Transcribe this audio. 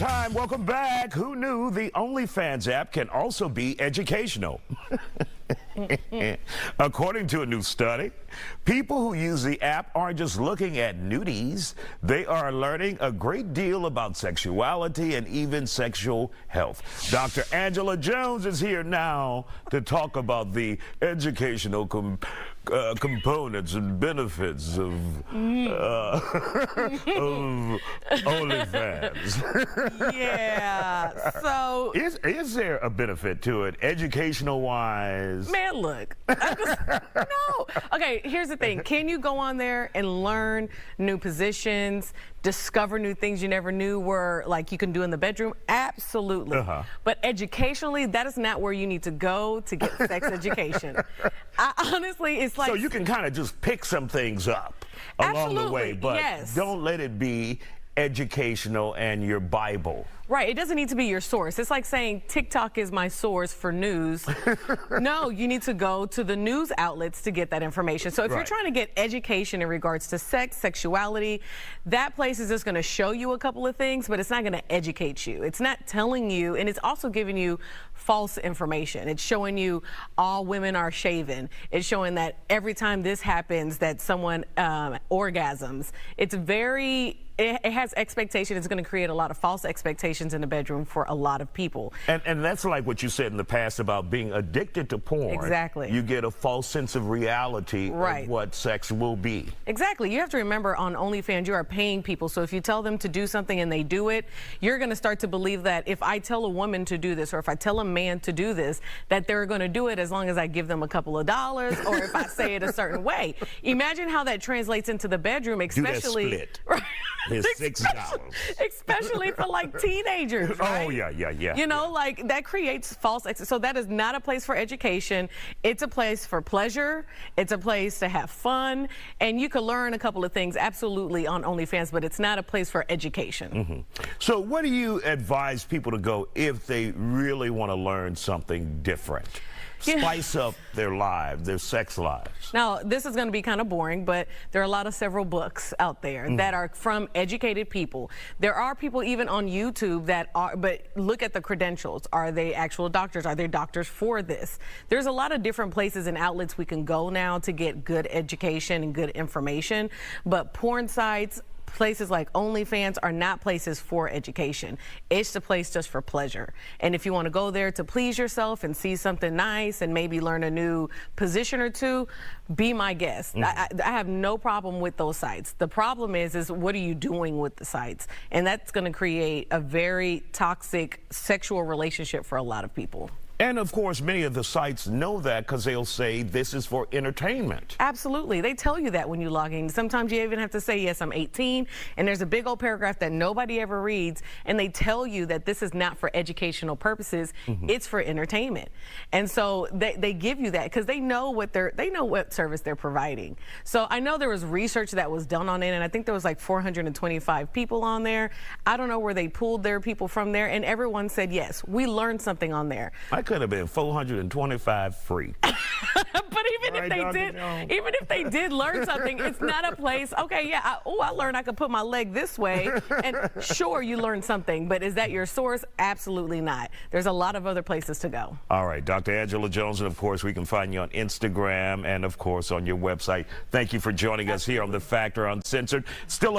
Time, welcome back. Who knew the OnlyFans app can also be educational? According to a new study, people who use the app aren't just looking at nudies, they are learning a great deal about sexuality and even sexual health. Dr. Angela Jones is here now to talk about the educational components and benefits of OnlyFans. Yeah, so... Is there a benefit to it, educational-wise? Man, look, no. Okay, here's the thing. Can you go on there and learn new positions, discover new things you never knew were, like, you can do in the bedroom? Absolutely. But educationally, that is not where you need to go to get sex education. Honestly, it's like... So you can kind of just pick some things up along the way, but don't let it be educational and your Bible. Right, it doesn't need to be your source. It's like saying TikTok is my source for news. No, you need to go to the news outlets to get that information. So if you're trying to get education in regards to sex, sexuality, that place is just going to show you a couple of things, but it's not going to educate you. It's not telling you, and it's also giving you false information. It's showing you all women are shaven. It's showing that every time this happens that someone orgasms. It's very... It has expectation. It's going to create a lot of false expectations in the bedroom for a lot of people. And that's like what you said in the past about being addicted to porn. Exactly. You get a false sense of reality of what sex will be. Exactly. You have to remember, on OnlyFans, you are paying people. So if you tell them to do something and they do it, you're going to start to believe that if I tell a woman to do this, or if I tell a man to do this, that they're going to do it as long as I give them a couple of dollars, or if I say it a certain way. Imagine how that translates into the bedroom, especially... Do that split. It's $6. Especially for, like, teenagers, right? Oh, yeah. You know, like, that creates false... So that is not a place for education. It's a place for pleasure. It's a place to have fun. And you can learn a couple of things, absolutely, on OnlyFans, but it's not a place for education. So what do you advise people to go if they really want to learn something different? Spice up their lives, their sex lives. Now, this is going to be kind of boring, but there are several books out there that are from educated people. There are people even on YouTube that are, but look at the credentials. Are they actual doctors? Are they doctors for this? There's a lot of different places and outlets we can go now to get good education and good information, but porn sites, places like OnlyFans are not places for education. It's the place just for pleasure. And if you want to go there to please yourself and see something nice and maybe learn a new position or two, be my guest. I have no problem with those sites. The problem is what are you doing with the sites? And that's going to create a very toxic sexual relationship for a lot of people. And, of course, many of the sites know that because they'll say this is for entertainment. Absolutely. They tell you that when you log in. Sometimes you even have to say, yes, I'm 18, and there's a big old paragraph that nobody ever reads, and they tell you that this is not for educational purposes. It's for entertainment. And so they give you that because they know what service they're providing. So I know there was research that was done on it, and I think there was like 425 people on there. I don't know where they pulled their people from there, and everyone said, yes, we learned something on there. Could have been 425 free. But even if they did learn something, it's not a place. Okay, yeah, I learned I could put my leg this way, and sure, you learned something, but is that your source? Absolutely not. There's a lot of other places to go. All right, Dr. Angela Jones, and of course we can find you on Instagram and of course on your website. Thank you for joining us here on The Factor Uncensored. Still